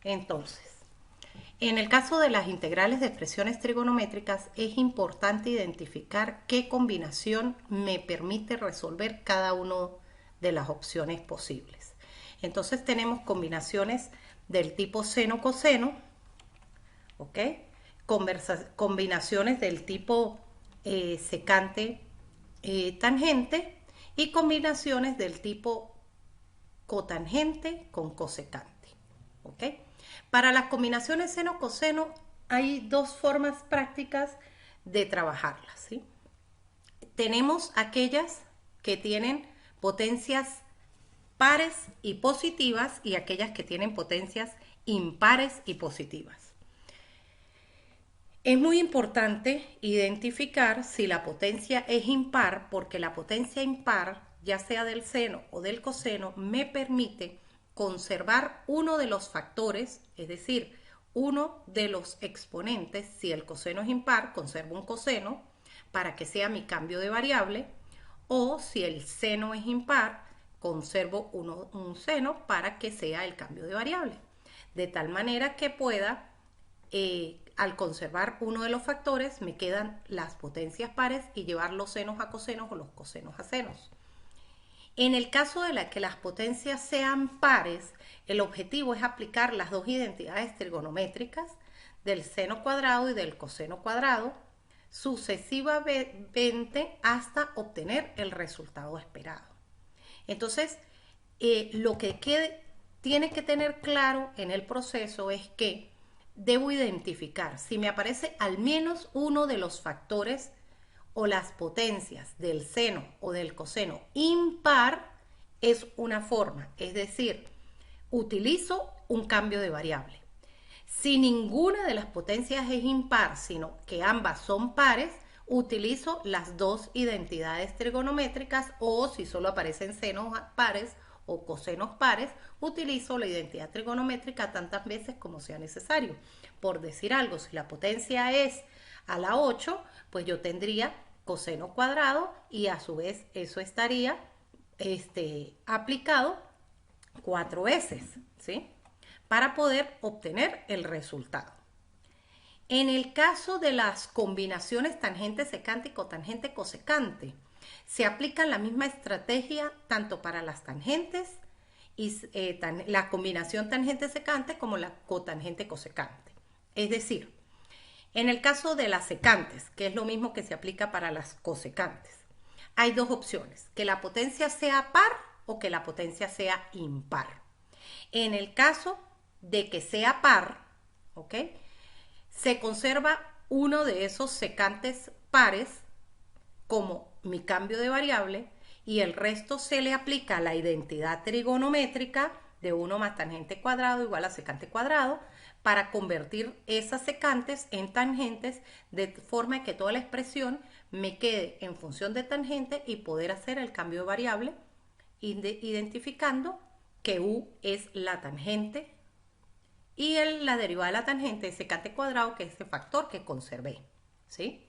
Entonces, en el caso de las integrales de expresiones trigonométricas es importante identificar qué combinación me permite resolver cada una de las opciones posibles. Entonces tenemos combinaciones del tipo seno-coseno, ¿ok? Combinaciones del tipo secante tangente y combinaciones del tipo cotangente con cosecante, ¿ok? Para las combinaciones seno-coseno hay dos formas prácticas de trabajarlas, ¿sí? Tenemos aquellas que tienen potencias pares y positivas y aquellas que tienen potencias impares y positivas. Es muy importante identificar si la potencia es impar, porque la potencia impar, ya sea del seno o del coseno, me permite conservar uno de los factores, es decir, uno de los exponentes. Si el coseno es impar, conservo un coseno para que sea mi cambio de variable, o si el seno es impar, conservo un seno para que sea el cambio de variable. De tal manera que pueda al conservar uno de los factores, me quedan las potencias pares y llevar los senos a cosenos o los cosenos a senos. En el caso de que las potencias sean pares, el objetivo es aplicar las dos identidades trigonométricas del seno cuadrado y del coseno cuadrado sucesivamente hasta obtener el resultado esperado. Entonces, lo que tiene que tener claro en el proceso es que debo identificar si me aparece al menos uno de los factores o las potencias del seno o del coseno impar, es una forma, es decir, utilizo un cambio de variable. Si ninguna de las potencias es impar, sino que ambas son pares, utilizo las dos identidades trigonométricas, o si solo aparecen senos pares o cosenos pares, utilizo la identidad trigonométrica tantas veces como sea necesario. Por decir algo, si la potencia es a la 8, pues yo tendría coseno cuadrado y a su vez eso estaría aplicado 4 veces, ¿sí? Para poder obtener el resultado. En el caso de las combinaciones tangente secante y cotangente cosecante, se aplica la misma estrategia tanto para las tangentes y la combinación tangente secante como la cotangente cosecante. Es decir, en el caso de las secantes, que es lo mismo que se aplica para las cosecantes, hay dos opciones, que la potencia sea par o que la potencia sea impar. En el caso de que sea par, ¿ok? Se conserva uno de esos secantes pares como mi cambio de variable y el resto se le aplica la identidad trigonométrica de 1 más tangente cuadrado igual a secante cuadrado para convertir esas secantes en tangentes de forma que toda la expresión me quede en función de tangente y poder hacer el cambio de variable identificando que u es la tangente y la derivada de la tangente es secante cuadrado, que es ese factor que conservé, ¿sí?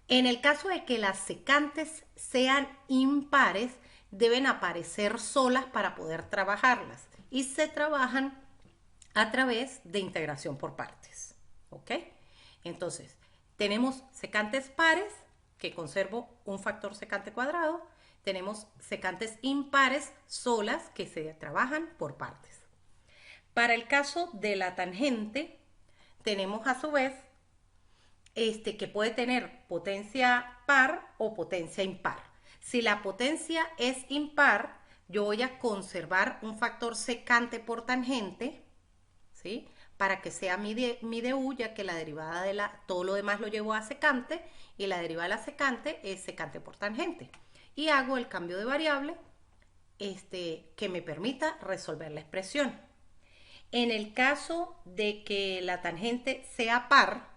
En el caso de que las secantes sean impares, deben aparecer solas para poder trabajarlas y se trabajan a través de integración por partes, ¿ok? Entonces, tenemos secantes pares, que conservo un factor secante cuadrado, tenemos secantes impares solas, que se trabajan por partes. Para el caso de la tangente, tenemos a su vez que puede tener potencia par o potencia impar. Si la potencia es impar, yo voy a conservar un factor secante por tangente, ¿sí? Para que sea mi de u, ya que la derivada de todo lo demás lo llevo a secante y la derivada de la secante es secante por tangente. Y hago el cambio de variable que me permita resolver la expresión. En el caso de que la tangente sea par,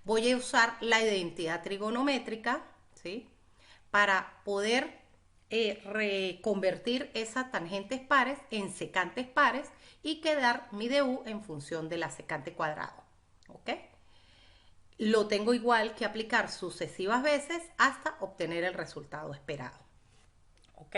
voy a usar la identidad trigonométrica, ¿sí? Para poder reconvertir esas tangentes pares en secantes pares y quedar mi du en función de la secante cuadrado, ¿ok? Lo tengo igual que aplicar sucesivas veces hasta obtener el resultado esperado, ¿ok?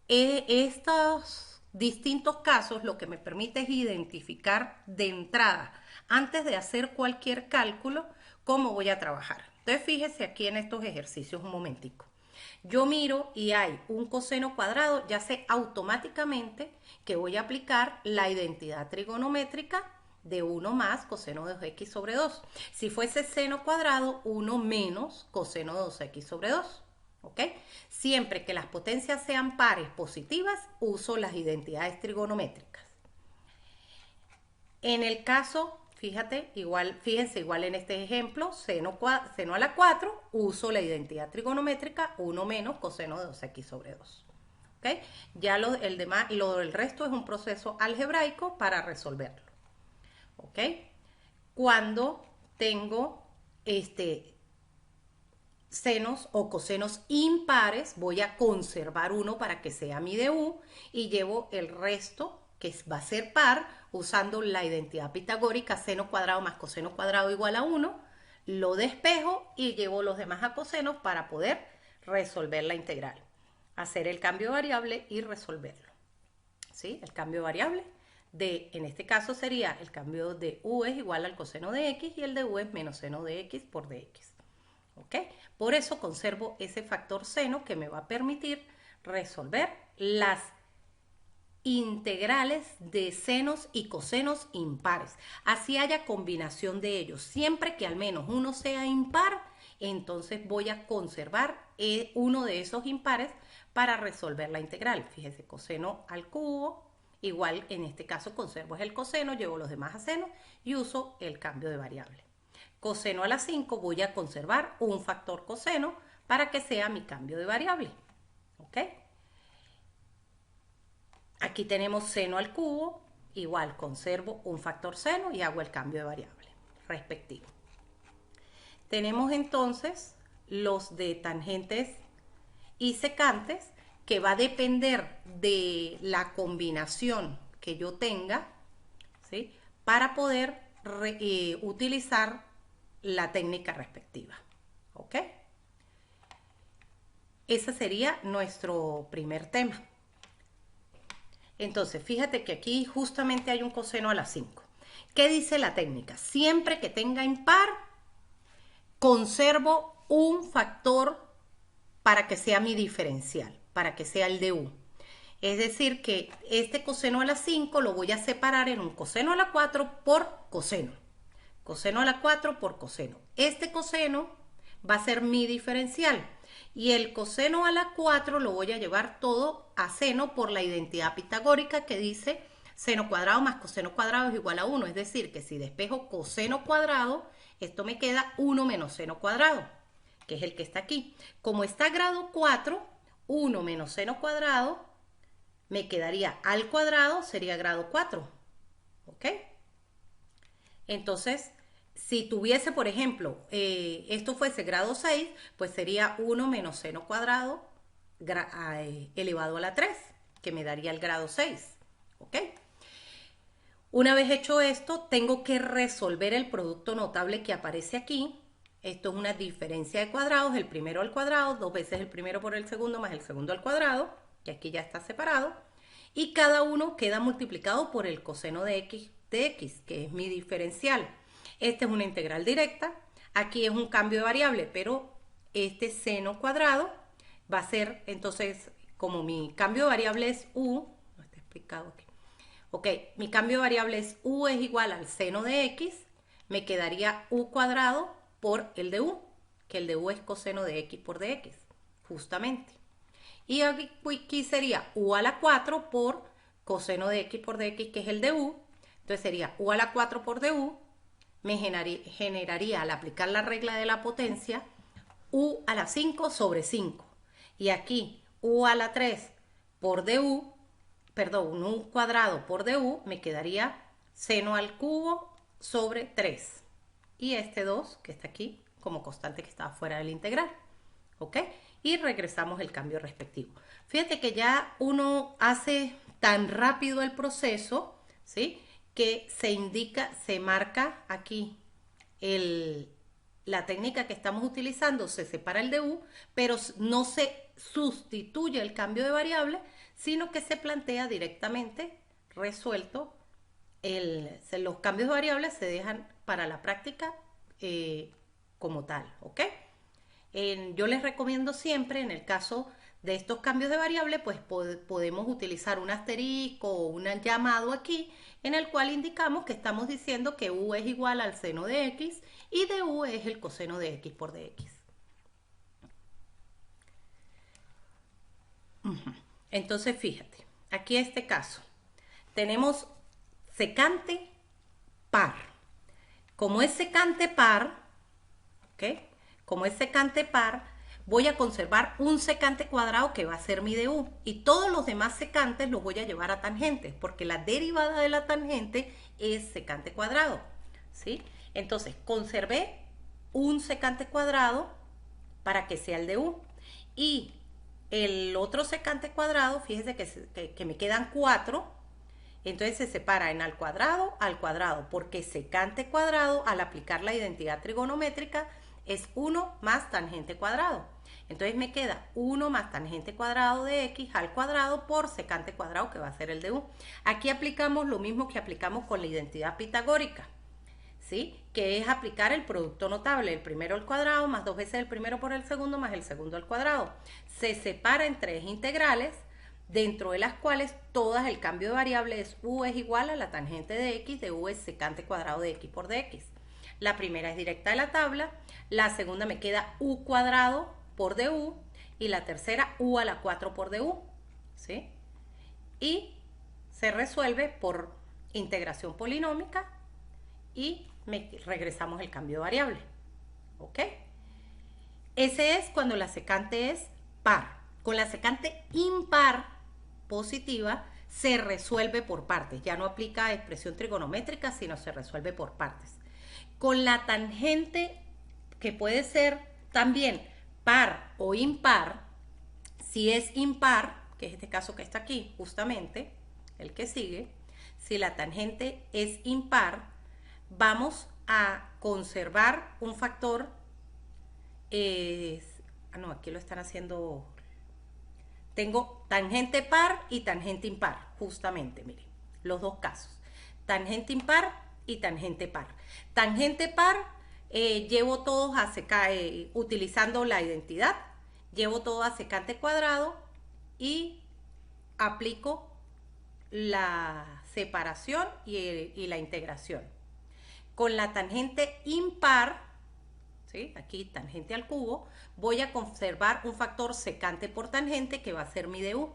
Estos distintos casos lo que me permite es identificar de entrada, antes de hacer cualquier cálculo, cómo voy a trabajar. Entonces fíjese aquí en estos ejercicios un momentico. Yo miro y hay un coseno cuadrado, ya sé automáticamente que voy a aplicar la identidad trigonométrica de 1 más coseno de 2x sobre 2. Si fuese seno cuadrado, 1 menos coseno de 2x sobre 2. ¿Ok? Siempre que las potencias sean pares positivas, uso las identidades trigonométricas. En el caso, fíjense igual en este ejemplo, seno a la 4, uso la identidad trigonométrica 1 menos coseno de 2x sobre 2. ¿Ok? Ya el resto es un proceso algebraico para resolverlo. ¿Ok? Cuando tengo senos o cosenos impares, voy a conservar uno para que sea mi du y llevo el resto, que va a ser par, usando la identidad pitagórica seno cuadrado más coseno cuadrado igual a 1, lo despejo y llevo los demás a cosenos para poder resolver la integral. Hacer el cambio de variable y resolverlo. ¿Sí? El cambio de variable en este caso sería el cambio de u es igual al coseno de x y el de u es menos seno de x por dx. ¿Ok? Por eso conservo ese factor seno que me va a permitir resolver las integrales de senos y cosenos impares. Así haya combinación de ellos. Siempre que al menos uno sea impar, entonces voy a conservar uno de esos impares para resolver la integral. Fíjese, coseno al cubo, igual en este caso conservo el coseno, llevo los demás a seno y uso el cambio de variable. Coseno a la 5 voy a conservar un factor coseno para que sea mi cambio de variable. ¿Ok? Aquí tenemos seno al cubo, igual conservo un factor seno y hago el cambio de variable respectivo. Tenemos entonces los de tangentes y secantes, que va a depender de la combinación que yo tenga, ¿sí? Para poder utilizar la técnica respectiva. ¿Ok? Ese sería nuestro primer tema. Entonces, fíjate que aquí justamente hay un coseno a la 5. ¿Qué dice la técnica? Siempre que tenga impar, conservo un factor para que sea mi diferencial, para que sea el du. Es decir, que este coseno a la 5 lo voy a separar en un coseno a la 4 por coseno. Coseno a la 4 por coseno. Este coseno va a ser mi diferencial. Y el coseno a la 4 lo voy a llevar todo a seno por la identidad pitagórica que dice seno cuadrado más coseno cuadrado es igual a 1. Es decir, que si despejo coseno cuadrado, esto me queda 1 menos seno cuadrado, que es el que está aquí. Como está grado 4, 1 menos seno cuadrado me quedaría al cuadrado, sería grado 4. ¿Ok? Entonces, si tuviese, por ejemplo, esto fuese grado 6, pues sería 1 menos seno cuadrado elevado a la 3, que me daría el grado 6. ¿Ok? Una vez hecho esto, tengo que resolver el producto notable que aparece aquí. Esto es una diferencia de cuadrados, el primero al cuadrado, 2 veces el primero por el segundo más el segundo al cuadrado, que aquí ya está separado. Y cada uno queda multiplicado por el coseno de x, que es mi diferencial. Esta es una integral directa, aquí es un cambio de variable, pero este seno cuadrado va a ser, entonces, como mi cambio de variable es u, no está explicado aquí. Ok, mi cambio de variable es u es igual al seno de x, me quedaría u cuadrado por el de u, que el de u es coseno de x por dx, justamente. Y aquí sería u a la 4 por coseno de x por dx, que es el de u. Entonces sería u a la 4 por du, me generaría al aplicar la regla de la potencia, u a la 5 sobre 5. Y aquí u a la 3 por du, perdón, u cuadrado por du, me quedaría seno al cubo sobre 3. Y este 2, que está aquí, como constante que estaba fuera del integral. ¿Ok? Y regresamos el cambio respectivo. Fíjate que ya uno hace tan rápido el proceso, ¿sí? Que se marca aquí la técnica que estamos utilizando, se separa el du, pero no se sustituye el cambio de variable, sino que se plantea directamente resuelto. Los cambios de variables se dejan para la práctica como tal, ¿ok? Yo les recomiendo siempre, en el caso de estos cambios de variable, pues podemos utilizar un asterisco o un llamado aquí, en el cual indicamos que estamos diciendo que u es igual al seno de x y du es el coseno de x por dx. Entonces, fíjate, aquí este caso, tenemos secante par. Como es secante par, ¿ok? Como es secante par, voy a conservar un secante cuadrado que va a ser mi du, y todos los demás secantes los voy a llevar a tangentes, porque la derivada de la tangente es secante cuadrado, ¿sí? Entonces, conservé un secante cuadrado para que sea el du, y el otro secante cuadrado, fíjese que me quedan 4, entonces se separa en al cuadrado, porque secante cuadrado, al aplicar la identidad trigonométrica, es 1 más tangente cuadrado. Entonces me queda 1 más tangente cuadrado de x al cuadrado por secante cuadrado, que va a ser el de u. Aquí aplicamos lo mismo que aplicamos con la identidad pitagórica, ¿sí? Que es aplicar el producto notable, el primero al cuadrado más 2 veces el primero por el segundo más el segundo al cuadrado. Se separa en 3 integrales, dentro de las cuales todas el cambio de variable es u es igual a la tangente de x, de u es secante cuadrado de x por dx. La primera es directa de la tabla, la segunda me queda u cuadrado por du y la tercera u a la 4 por du, ¿sí? Y se resuelve por integración polinómica y regresamos el cambio de variable, ¿ok? Ese es cuando la secante es par. Con la secante impar positiva se resuelve por partes, ya no aplica expresión trigonométrica, sino se resuelve por partes. Con la tangente, que puede ser también par o impar, si es impar, que es este caso que está aquí, justamente, el que sigue, si la tangente es impar, vamos a conservar un factor, no, aquí lo están haciendo, tengo tangente par y tangente impar, justamente, miren, los dos casos, tangente impar y tangente par. Tangente par, llevo todos a utilizando la identidad, llevo todo a secante cuadrado y aplico la separación y la integración. Con la tangente impar, ¿sí? Aquí tangente al cubo, voy a conservar un factor secante por tangente que va a ser mi du.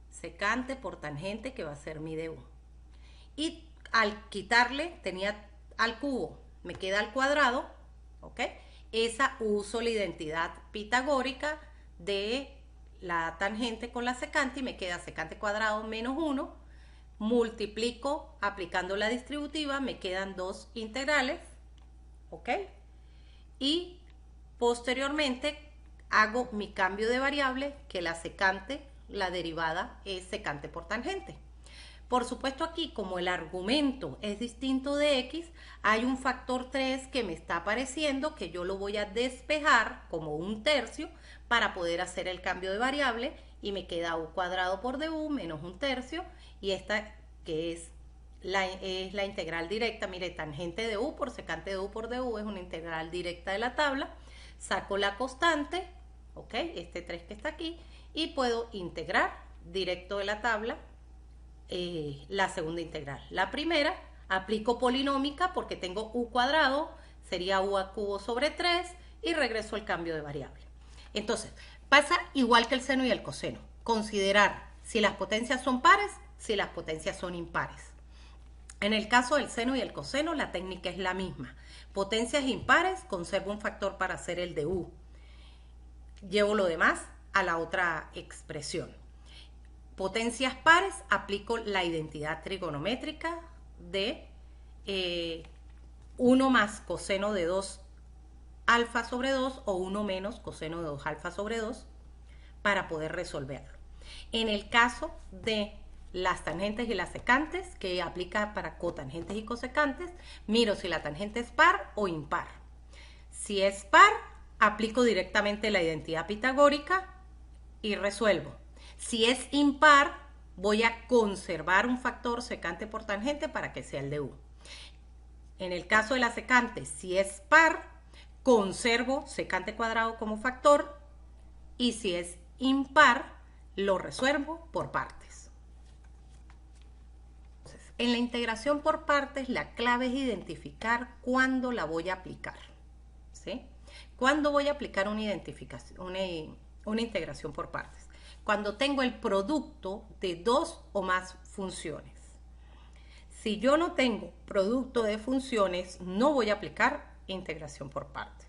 Secante por tangente que va a ser mi du. Y al quitarle, tenía al cubo, me queda al cuadrado, ¿ok? Esa uso la identidad pitagórica de la tangente con la secante y me queda secante cuadrado menos 1. Multiplico aplicando la distributiva, me quedan 2 integrales, ¿ok? Y posteriormente hago mi cambio de variable, que la secante, la derivada es secante por tangente. Por supuesto, aquí, como el argumento es distinto de x, hay un factor 3 que me está apareciendo, que yo lo voy a despejar como 1/3 para poder hacer el cambio de variable, y me queda u cuadrado por du menos 1/3, y esta que es la integral directa, mire, tangente de u por secante de u por du es una integral directa de la tabla, saco la constante, ok, este 3 que está aquí, y puedo integrar directo de la tabla la segunda integral. La primera, aplico polinómica porque tengo u cuadrado, sería u al cubo sobre 3, y regreso al cambio de variable. Entonces, pasa igual que el seno y el coseno. Considerar si las potencias son pares, si las potencias son impares. En el caso del seno y el coseno, la técnica es la misma. Potencias impares, conservo un factor para hacer el de u. Llevo lo demás a la otra expresión. Potencias pares, aplico la identidad trigonométrica de 1 más coseno de 2 alfa sobre 2 o 1 menos coseno de 2 alfa sobre 2 para poder resolverlo. En el caso de las tangentes y las secantes, que aplica para cotangentes y cosecantes, miro si la tangente es par o impar. Si es par, aplico directamente la identidad pitagórica y resuelvo. Si es impar, voy a conservar un factor secante por tangente para que sea el de U. En el caso de la secante, si es par, conservo secante cuadrado como factor, y si es impar, lo resuelvo por partes. Entonces, en la integración por partes, la clave es identificar cuándo la voy a aplicar, ¿sí? ¿Cuándo voy a aplicar una integración por partes? Cuando tengo el producto de dos o más funciones. Si yo no tengo producto de funciones, no voy a aplicar integración por partes.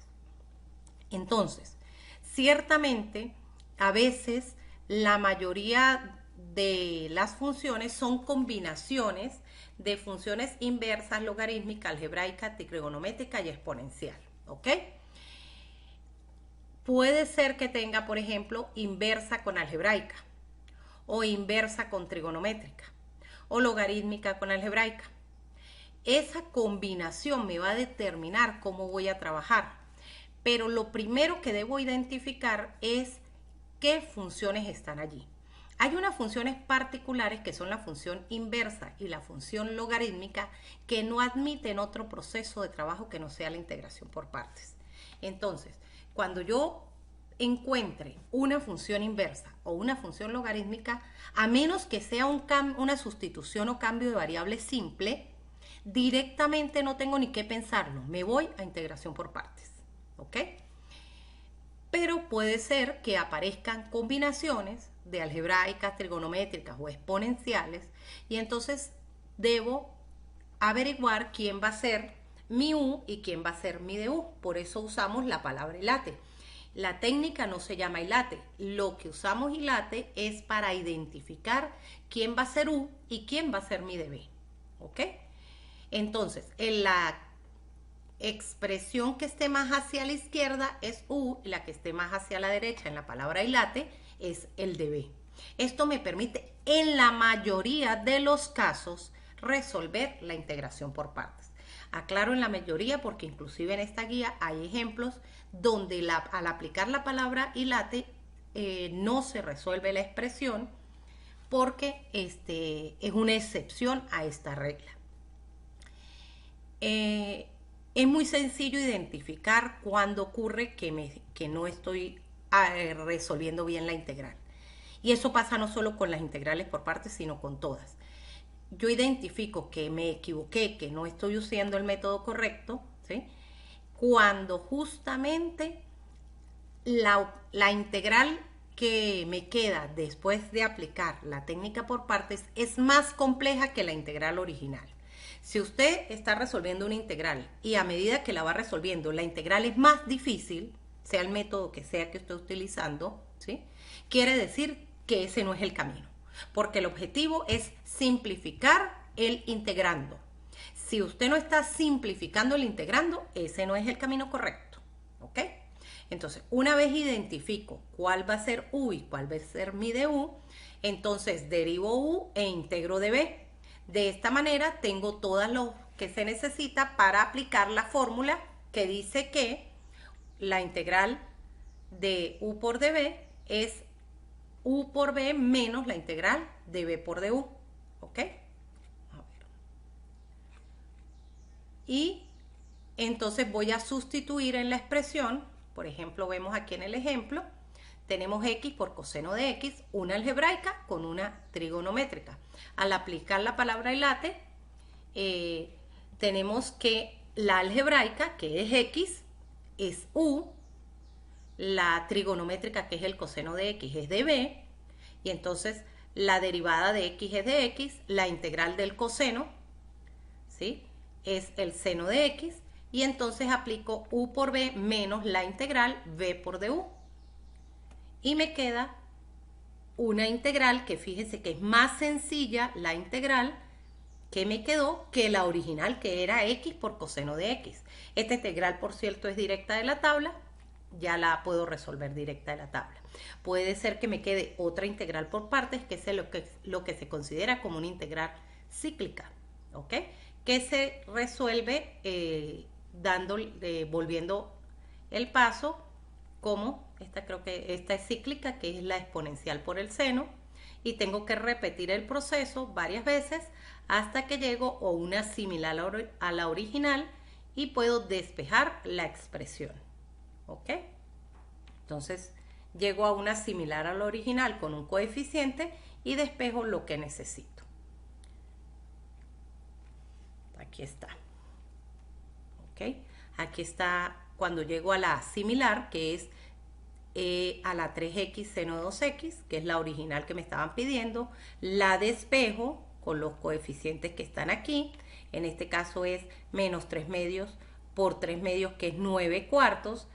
Entonces, ciertamente, a veces la mayoría de las funciones son combinaciones de funciones inversas, logarítmica, algebraica, trigonométrica y exponencial, ¿ok? Puede ser que tenga, por ejemplo, inversa con algebraica, o inversa con trigonométrica, o logarítmica con algebraica. Esa combinación me va a determinar cómo voy a trabajar, pero lo primero que debo identificar es qué funciones están allí. Hay unas funciones particulares que son la función inversa y la función logarítmica que no admiten otro proceso de trabajo que no sea la integración por partes. Entonces, cuando yo encuentre una función inversa o una función logarítmica, a menos que sea una sustitución o cambio de variable simple, directamente no tengo ni qué pensarlo, me voy a integración por partes, ¿ok? Pero puede ser que aparezcan combinaciones de algebraicas, trigonométricas o exponenciales, y entonces debo averiguar quién va a ser mi U y quién va a ser mi DU. Por eso usamos la palabra hilate. La técnica no se llama hilate. Lo que usamos hilate es para identificar quién va a ser U y quién va a ser mi DB. ¿Ok? Entonces, en la expresión que esté más hacia la izquierda es U y la que esté más hacia la derecha en la palabra hilate es el DB. Esto me permite en la mayoría de los casos resolver la integración por partes. Aclaro en la mayoría porque inclusive en esta guía hay ejemplos donde al aplicar la palabra hilate no se resuelve la expresión porque es una excepción a esta regla. Es muy sencillo identificar cuando ocurre que no estoy resolviendo bien la integral. Y eso pasa no solo con las integrales por partes, sino con todas. Yo identifico que me equivoqué, que no estoy usando el método correcto, ¿sí? Cuando justamente la integral que me queda después de aplicar la técnica por partes es más compleja que la integral original. Si usted está resolviendo una integral y a medida que la va resolviendo la integral es más difícil, sea el método que sea que esté utilizando, ¿sí? Quiere decir que ese no es el camino, porque el objetivo es simplificar el integrando. Si usted no está simplificando el integrando, ese no es el camino correcto, ¿ok? Entonces, una vez identifico cuál va a ser U y cuál va a ser mi DU, entonces derivo U e integro DB. De esta manera tengo todas lo que se necesita para aplicar la fórmula que dice que la integral de U por dB es U por B menos la integral de B por DU. ¿Ok? A ver. Y entonces voy a sustituir en la expresión, por ejemplo, vemos aquí en el ejemplo, tenemos x por coseno de x, una algebraica con una trigonométrica. Al aplicar la palabra hilate, tenemos que la algebraica, que es x, es u, la trigonométrica, que es el coseno de x, es de b, y entonces la derivada de x es de x, la integral del coseno, ¿sí?, es el seno de x, y entonces aplico u por b menos la integral b por du. Y me queda una integral que fíjense que es más sencilla la integral que me quedó que la original, que era x por coseno de x. Esta integral, por cierto, es directa de la tabla, ya la puedo resolver directa de la tabla. Puede ser que me quede otra integral por partes, que es lo que se considera como una integral cíclica, ¿ok? Que se resuelve volviendo el paso como esta es cíclica, que es la exponencial por el seno, y tengo que repetir el proceso varias veces hasta que llego a una similar a la original y puedo despejar la expresión. ¿Ok? Entonces llego a una similar a la original con un coeficiente y despejo lo que necesito. Aquí está. ¿Ok? Aquí está cuando llego a la similar, que es a la 3x seno 2x, que es la original que me estaban pidiendo. La despejo con los coeficientes que están aquí. En este caso es menos 3 medios por 3 medios, que es 9 cuartos.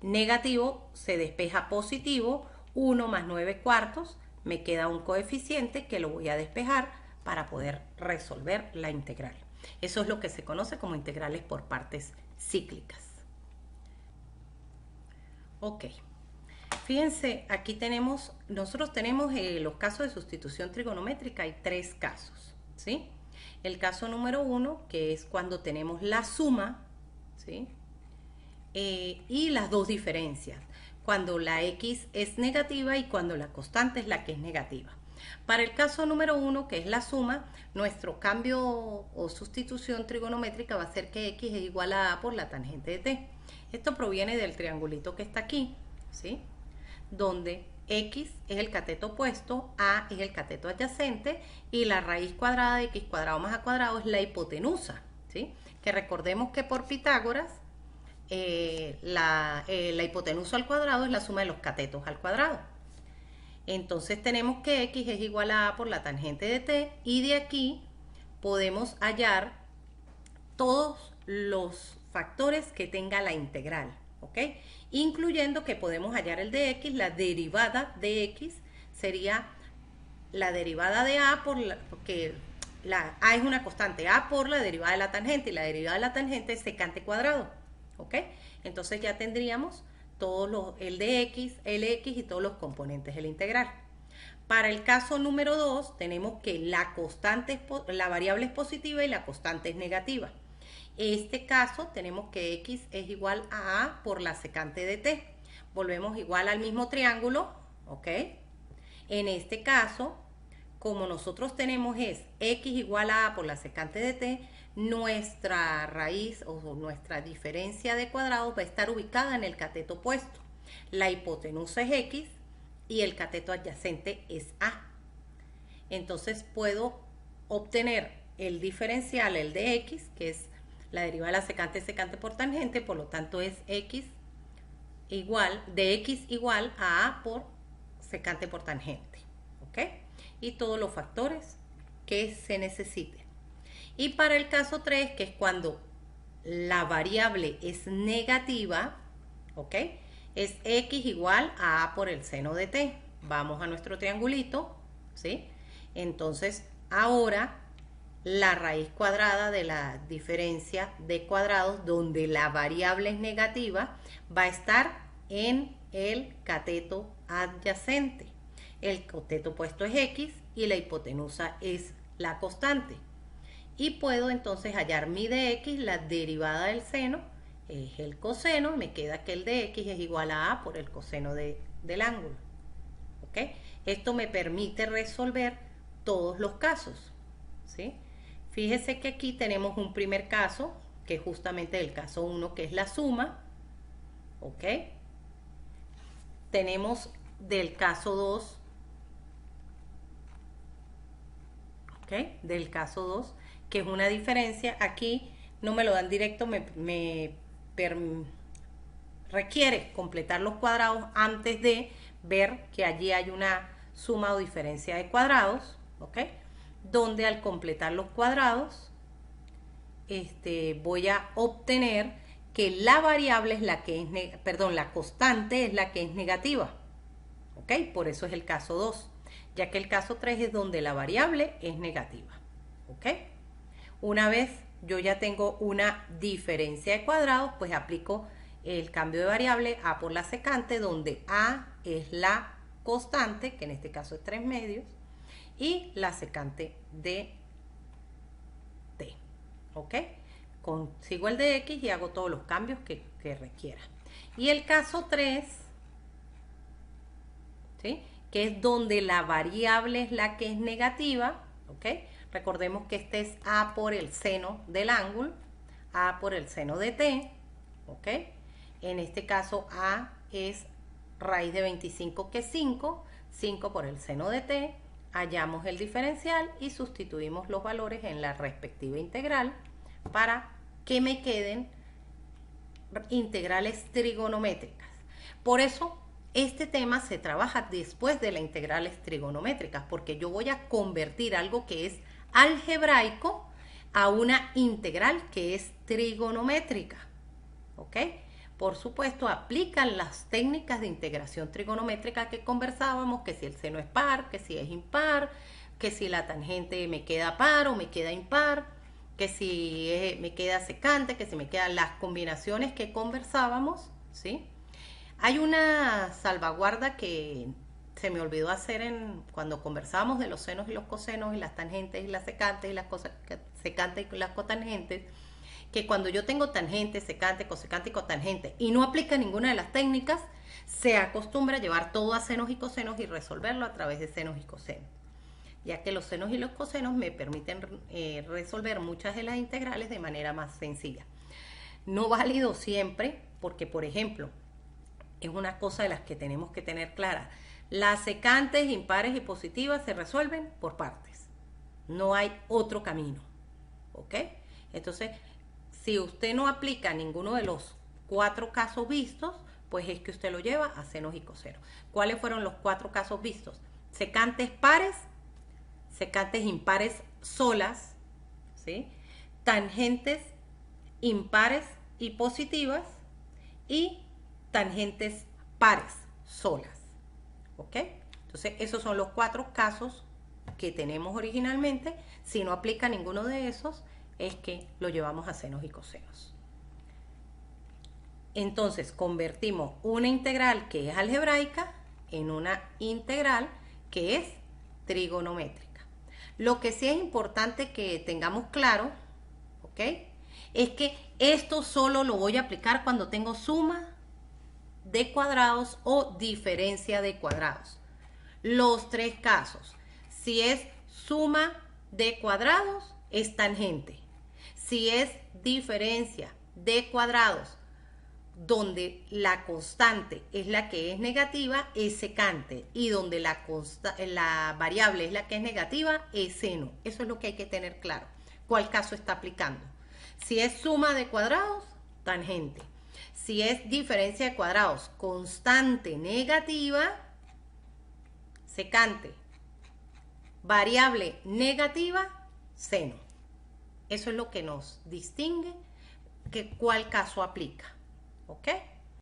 Negativo se despeja positivo, 1 más 9 cuartos, me queda un coeficiente que lo voy a despejar para poder resolver la integral. Eso es lo que se conoce como integrales por partes cíclicas. Ok, fíjense, aquí nosotros tenemos los casos de sustitución trigonométrica, hay 3 casos, ¿sí? El caso número 1, que es cuando tenemos la suma, ¿sí? Y las dos diferencias, cuando la x es negativa y cuando la constante es la que es negativa. Para el caso número 1, que es la suma, nuestro cambio o sustitución trigonométrica va a ser que x es igual a por la tangente de t. Esto proviene del triangulito que está aquí, ¿sí? Donde x es el cateto opuesto, a es el cateto adyacente y la raíz cuadrada de x cuadrado más a cuadrado es la hipotenusa, ¿sí? Que recordemos que por Pitágoras la hipotenusa al cuadrado es la suma de los catetos al cuadrado. Entonces tenemos que x es igual a por la tangente de t y de aquí podemos hallar todos los factores que tenga la integral, ¿ok? Incluyendo que podemos hallar el de x, la derivada de x sería la derivada de a porque la a es una constante, a por la derivada de la tangente y la derivada de la tangente es secante cuadrado, ¿ok? Entonces ya tendríamos el de x, el x y todos los componentes de la integral. Para el caso número 2 tenemos que la variable es positiva y la constante es negativa. Este caso tenemos que x es igual a por la secante de t. Volvemos igual al mismo triángulo, ¿ok? En este caso, como nosotros tenemos es x igual a por la secante de t, nuestra raíz o nuestra diferencia de cuadrados va a estar ubicada en el cateto opuesto. La hipotenusa es x y el cateto adyacente es a. Entonces puedo obtener el diferencial, el de x, que es la derivada de la secante por tangente, por lo tanto es x igual a por secante por tangente, ¿ok? Y todos los factores que se necesiten. Y para el caso 3, que es cuando la variable es negativa, ¿ok? Es x igual a por el seno de t. Vamos a nuestro triangulito, ¿sí? Entonces, ahora la raíz cuadrada de la diferencia de cuadrados, donde la variable es negativa, va a estar en el cateto adyacente. El cateto opuesto es x y la hipotenusa es la constante. Y puedo entonces hallar mi de x, la derivada del seno, es el coseno, me queda que el de x es igual a por el coseno del ángulo. ¿Ok? Esto me permite resolver todos los casos, ¿sí? Fíjese que aquí tenemos un primer caso, que es justamente el caso 1, que es la suma, ¿ok? Tenemos del caso 2, ¿ok? Del caso 2, que es una diferencia. Aquí no me lo dan directo, requiere completar los cuadrados antes de ver que allí hay una suma o diferencia de cuadrados, ¿ok? Donde al completar los cuadrados voy a obtener que la variable es la que es, la constante es la que es negativa, ¿ok? Por eso es el caso 2, ya que el caso 3 es donde la variable es negativa, ¿ok? Una vez yo ya tengo una diferencia de cuadrados, pues aplico el cambio de variable a por la secante, donde a es la constante, que en este caso es 3 medios, y la secante de t, ¿ok? Consigo el de x y hago todos los cambios que requiera. Y el caso 3, ¿sí? que es donde la variable es la que es negativa, ¿ok? Recordemos que este es a por el seno del ángulo, a por el seno de t, ¿ok? En este caso a es raíz de 25, que es 5, 5 por el seno de t, hallamos el diferencial y sustituimos los valores en la respectiva integral para que me queden integrales trigonométricas. Por eso este tema se trabaja después de las integrales trigonométricas, porque yo voy a convertir algo que es algebraico a una integral que es trigonométrica, ¿ok? Por supuesto, aplican las técnicas de integración trigonométrica que conversábamos, que si el seno es par, que si es impar, que si la tangente me queda par o me queda impar, que si me queda secante, que si me quedan las combinaciones que conversábamos, ¿sí? Hay una salvaguarda que se me olvidó hacer cuando conversábamos de los senos y los cosenos y las tangentes y las secantes y las secantes y las cotangentes, que cuando yo tengo tangente, secante, cosecante y cotangente y no aplica ninguna de las técnicas, se acostumbra a llevar todo a senos y cosenos y resolverlo a través de senos y cosenos, ya que los senos y los cosenos me permiten resolver muchas de las integrales de manera más sencilla. No válido siempre, porque por ejemplo, es una cosa de las que tenemos que tener clara. Las secantes, impares y positivas se resuelven por partes. No hay otro camino, ¿ok? Entonces, si usted no aplica ninguno de los 4 casos vistos, pues es que usted lo lleva a senos y cosenos. ¿Cuáles fueron los 4 casos vistos? Secantes pares, secantes impares solas, ¿sí? Tangentes impares y positivas y tangentes pares solas, ¿ok? Entonces esos son los 4 casos que tenemos originalmente. Si no aplica ninguno de esos, es que lo llevamos a senos y cosenos. Entonces convertimos una integral que es algebraica en una integral que es trigonométrica. Lo que sí es importante que tengamos claro, ¿ok?, es que esto solo lo voy a aplicar cuando tengo suma de cuadrados o diferencia de cuadrados. Los 3 casos. Si es suma de cuadrados, es tangente. Si es diferencia de cuadrados, donde la constante es la que es negativa, es secante. Y donde la variable es la que es negativa, es seno. Eso es lo que hay que tener claro. ¿Cuál caso está aplicando? Si es suma de cuadrados, tangente. Si es diferencia de cuadrados, constante negativa, secante. Variable negativa, seno. Eso es lo que nos distingue que cuál caso aplica. ¿Ok?